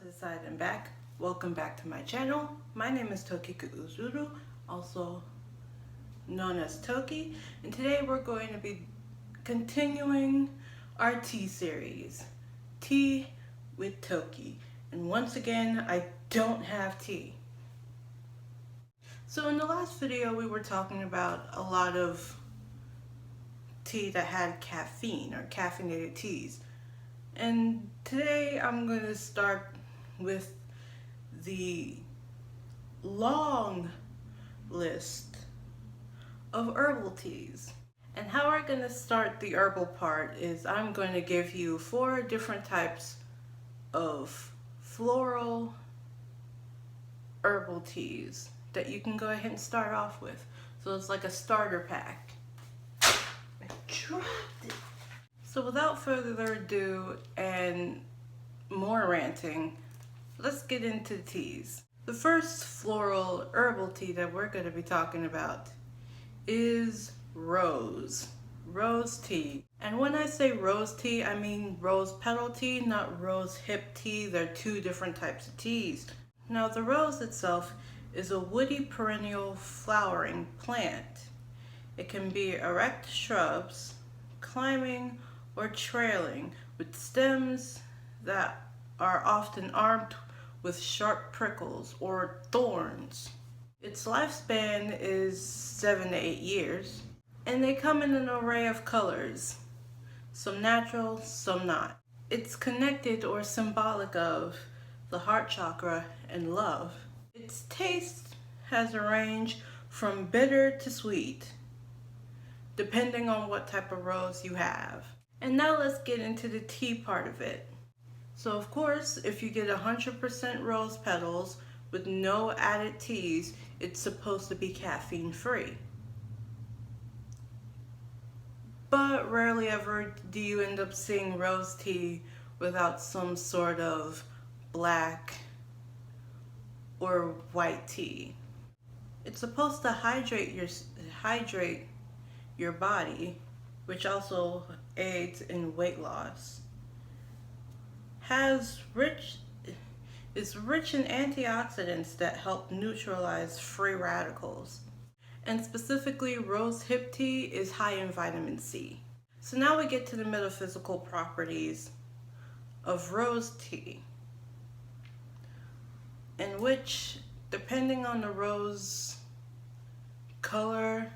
this side and back. Welcome back to my channel. My name is Tokika Uzuru, also known as Toki, and today we're going to be continuing our tea series, Tea with Toki. And once again, I don't have tea. So in the last video, we were talking about a lot of tea that had caffeine or caffeinated teas. And today I'm going to start with the long list of herbal teas. And how we're going to start the herbal part is I'm going to give you 4 different types of floral herbal teas that you can go ahead and start off with. So it's like a starter pack. I dropped it. So without further ado and more ranting, let's get into teas. The first floral herbal tea that we're going to be talking about is rose tea. And when I say rose tea, I mean rose petal tea, not rose hip tea. They're 2 different types of teas. Now the rose itself is a woody perennial flowering plant. It can be erect shrubs, climbing, or trailing, with stems that are often armed with sharp prickles or thorns. Its lifespan is 7 to 8 years, and they come in an array of colors, some natural, some not. It's connected or symbolic of the heart chakra and love. Its taste has a range from bitter to sweet, depending on what type of rose you have. And now let's get into the tea part of it. So of course, if you get 100% rose petals with no added teas, it's supposed to be caffeine free. But rarely ever do you end up seeing rose tea without some sort of black or white tea. It's supposed to hydrate your body, which also aids in weight loss. Is rich in antioxidants that help neutralize free radicals. And specifically, rose hip tea is high in vitamin C. So now we get to the metaphysical properties of rose tea, in which, depending on the rose color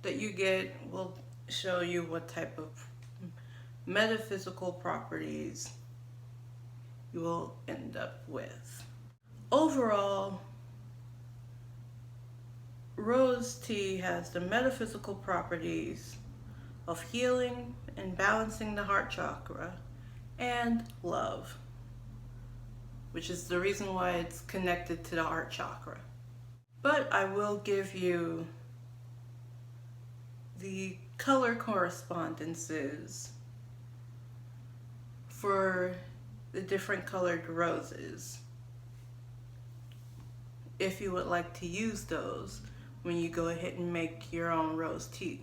that you get, will show you what type of metaphysical properties you will end up with. Overall, rose tea has the metaphysical properties of healing and balancing the heart chakra and love, which is the reason why it's connected to the heart chakra. But I will give you the color correspondences for the different colored roses, if you would like to use those when you go ahead and make your own rose tea.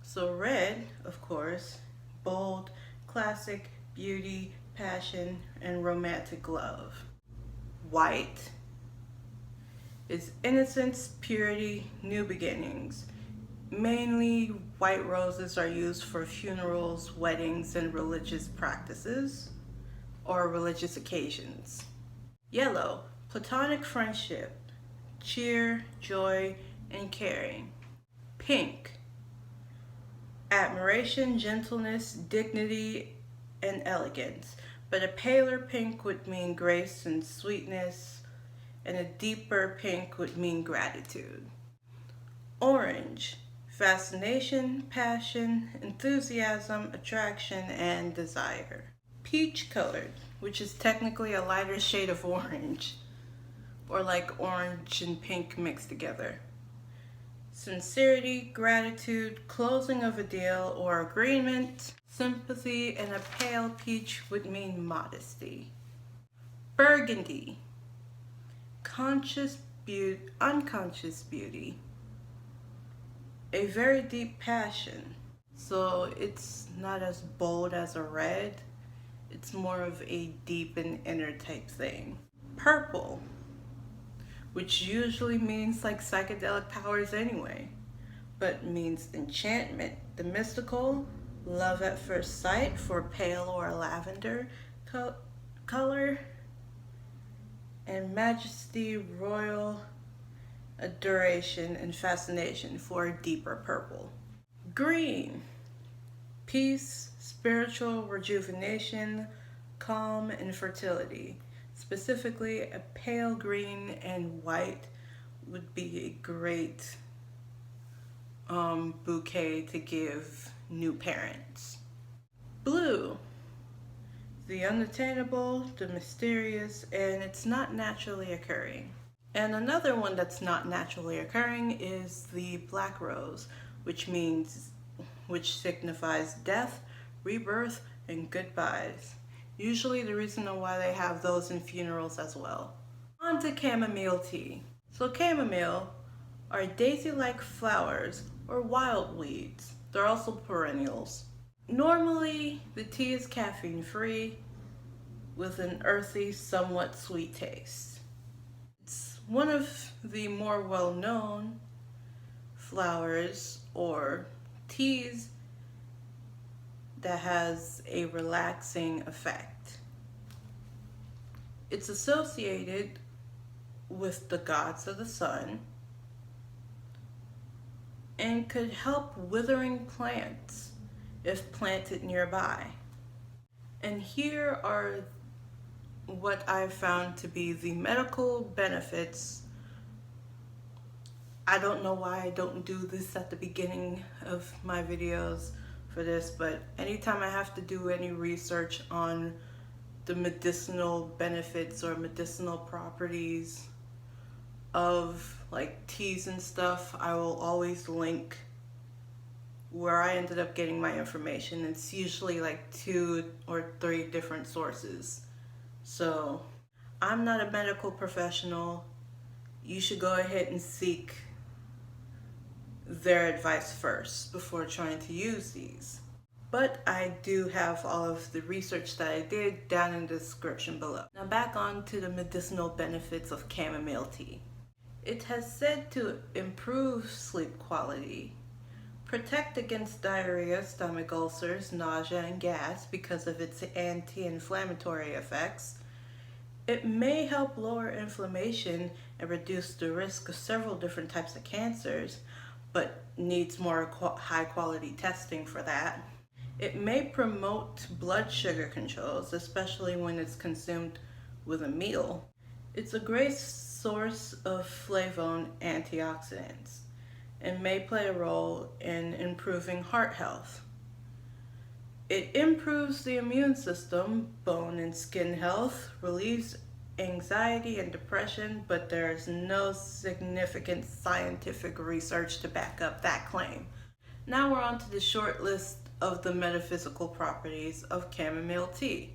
So red, of course, bold, classic, beauty, passion, and romantic love. White is innocence, purity, new beginnings. Mainly, white roses are used for funerals, weddings, and religious practices or religious occasions. Yellow, platonic friendship, cheer, joy, and caring. Pink, admiration, gentleness, dignity, and elegance. But a paler pink would mean grace and sweetness, and a deeper pink would mean gratitude. Orange, fascination, passion, enthusiasm, attraction, and desire. Peach colored, which is technically a lighter shade of orange, or like orange and pink mixed together. Sincerity, gratitude, closing of a deal or agreement, sympathy, and a pale peach would mean modesty. Burgundy, unconscious beauty, a very deep passion. So it's not as bold as a red, It's more of a deep and inner type thing. Purple, which usually means like psychedelic powers anyway, but means enchantment, the mystical, love at first sight for pale or lavender color, and majesty, royal adoration, and fascination for a deeper purple. Green, peace, spiritual rejuvenation, calm, and fertility. Specifically, a pale green and white would be a great bouquet to give new parents. Blue, the unattainable, the mysterious, and it's not naturally occurring. And another one that's not naturally occurring is the black rose, which signifies death, rebirth, and goodbyes. Usually the reason why they have those in funerals as well. On to chamomile tea. So chamomile are daisy-like flowers or wild weeds. They're also perennials. Normally, the tea is caffeine-free with an earthy, somewhat sweet taste. It's one of the more well-known flowers or teas that has a relaxing effect. It's associated with the gods of the sun and could help withering plants if planted nearby. And here are what I've found to be the medical benefits. I don't know why I don't do this at the beginning of my videos for this, but anytime I have to do any research on the medicinal benefits or medicinal properties of like teas and stuff, I will always link where I ended up getting my information. It's usually like 2 or 3 different sources. So I'm not a medical professional. You should go ahead and seek their advice first before trying to use these. But I do have all of the research that I did down in the description below. Now back on to the medicinal benefits of chamomile tea. It has said to improve sleep quality, protect against diarrhea, stomach ulcers, nausea, and gas because of its anti-inflammatory effects. It may help lower inflammation and reduce the risk of several different types of cancers, but needs more high quality testing for that. It may promote blood sugar controls, especially when it's consumed with a meal. It's a great source of flavone antioxidants and may play a role in improving heart health. It improves the immune system, bone and skin health, relieves anxiety and depression, but there is no significant scientific research to back up that claim. Now we're on to the short list of the metaphysical properties of chamomile tea.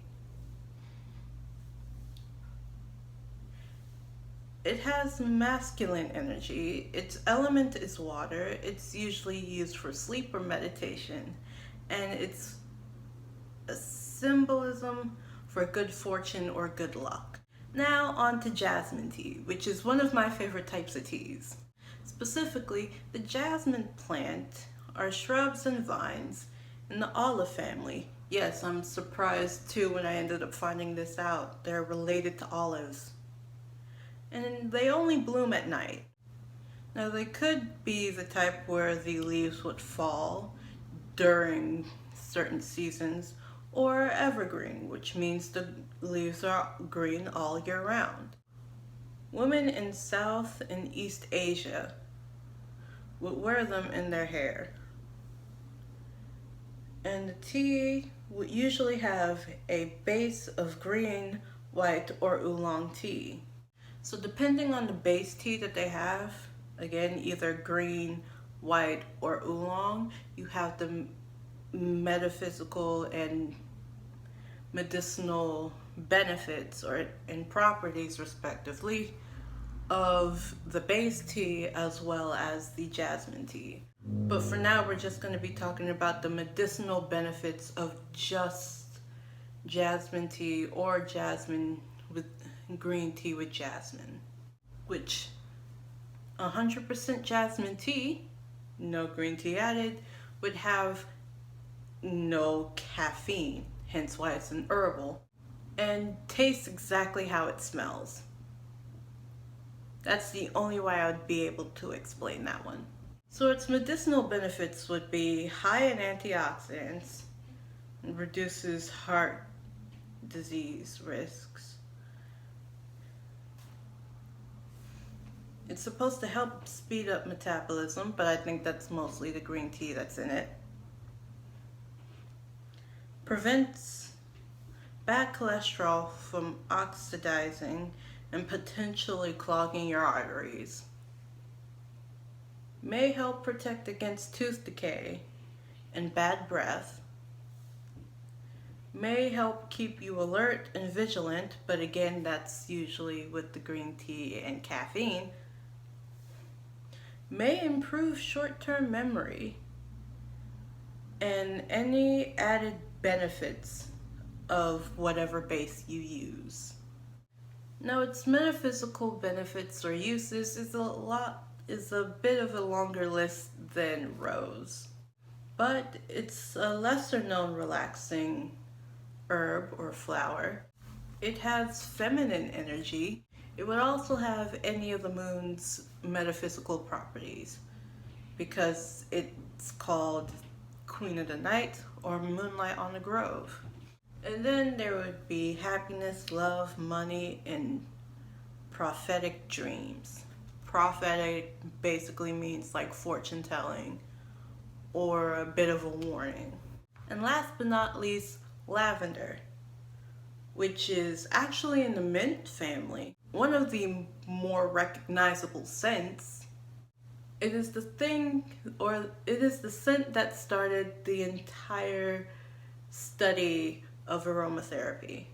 It has masculine energy. Its element is water. It's usually used for sleep or meditation, and it's a symbolism for good fortune or good luck. Now on to jasmine tea, which is one of my favorite types of teas. Specifically, the jasmine plant are shrubs and vines in the olive family. Yes, I'm surprised too when I ended up finding this out. They're related to olives. And they only bloom at night. Now they could be the type where the leaves would fall during certain seasons, or evergreen, which means the leaves are green all year round. Women in South and East Asia would wear them in their hair. And the tea would usually have a base of green, white, or oolong tea. So depending on the base tea that they have, again, either green, white, or oolong, you have the metaphysical and medicinal benefits and properties respectively of the base tea as well as the jasmine tea. But for now, we're just going to be talking about the medicinal benefits of just jasmine tea or jasmine with green tea with jasmine, which 100% jasmine tea, no green tea added, would have no caffeine, hence why it's an herbal, and tastes exactly how it smells. That's the only way I would be able to explain that one. So its medicinal benefits would be high in antioxidants, and reduces heart disease risks. It's supposed to help speed up metabolism, but I think that's mostly the green tea that's in it. Prevents bad cholesterol from oxidizing and potentially clogging your arteries. May help protect against tooth decay and bad breath. May help keep you alert and vigilant, but again, that's usually with the green tea and caffeine. May improve short-term memory and any added benefits of whatever base you use. Now, its metaphysical benefits or uses is a bit of a longer list than rose, but it's a lesser known relaxing herb or flower. It has feminine energy. It would also have any of the moon's metaphysical properties because it's called Queen of the Night or Moonlight on the Grove. And then there would be happiness, love, money, and prophetic dreams. Prophetic basically means like fortune telling or a bit of a warning. And last but not least, lavender, which is actually in the mint family. One of the more recognizable scents. It is the scent that started the entire study of aromatherapy.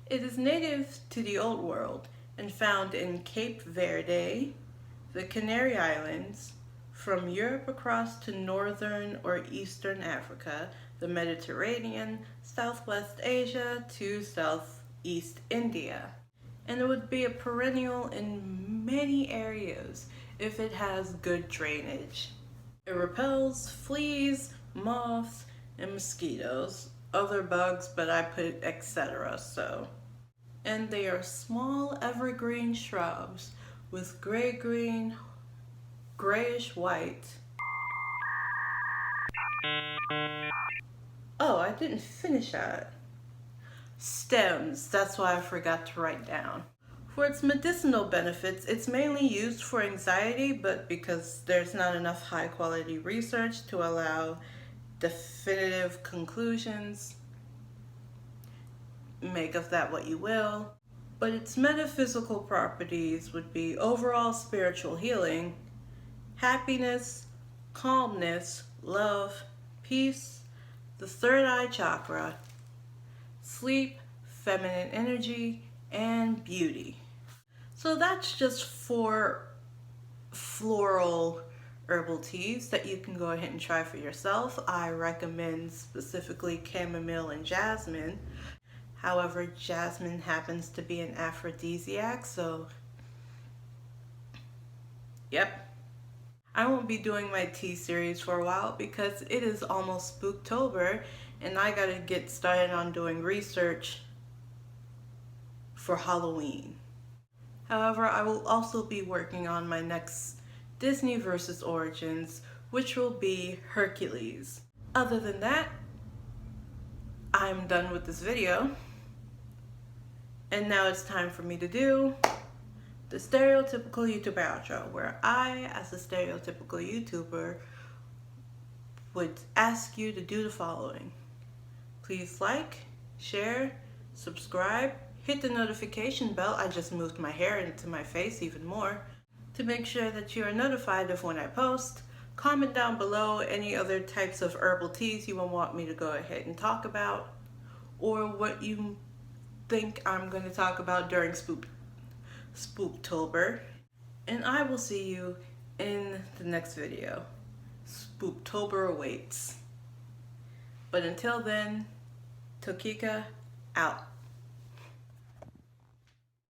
It is native to the Old World and found in Cape Verde, the Canary Islands, from Europe across to northern or eastern Africa, the Mediterranean, Southwest Asia to Southeast India. And it would be a perennial in many areas if it has good drainage. It repels fleas, moths, and mosquitoes, other bugs, but I put etc. so. And they are small evergreen shrubs with gray-green, grayish-white. Oh, I didn't finish that. Stems, that's why I forgot to write down. For its medicinal benefits, it's mainly used for anxiety, but because there's not enough high-quality research to allow definitive conclusions, make of that what you will. But its metaphysical properties would be overall spiritual healing, happiness, calmness, love, peace, the third eye chakra, sleep, feminine energy, and beauty. So that's just 4 floral herbal teas that you can go ahead and try for yourself. I recommend specifically chamomile and jasmine. However, jasmine happens to be an aphrodisiac, so yep. I won't be doing my tea series for a while because it is almost Spooktober and I gotta get started on doing research for Halloween. However, I will also be working on my next Disney versus Origins, which will be Hercules. Other than that, I'm done with this video. And now it's time for me to do the stereotypical YouTuber outro, where I, as a stereotypical YouTuber, would ask you to do the following. Please like, share, subscribe, hit the notification bell. I just moved my hair into my face even more to make sure that you are notified of when I post. Comment down below any other types of herbal teas you will want me to go ahead and talk about, or what you think I'm going to talk about during Spooktober. And I will see you in the next video. Spooktober awaits. But until then, Tokika out.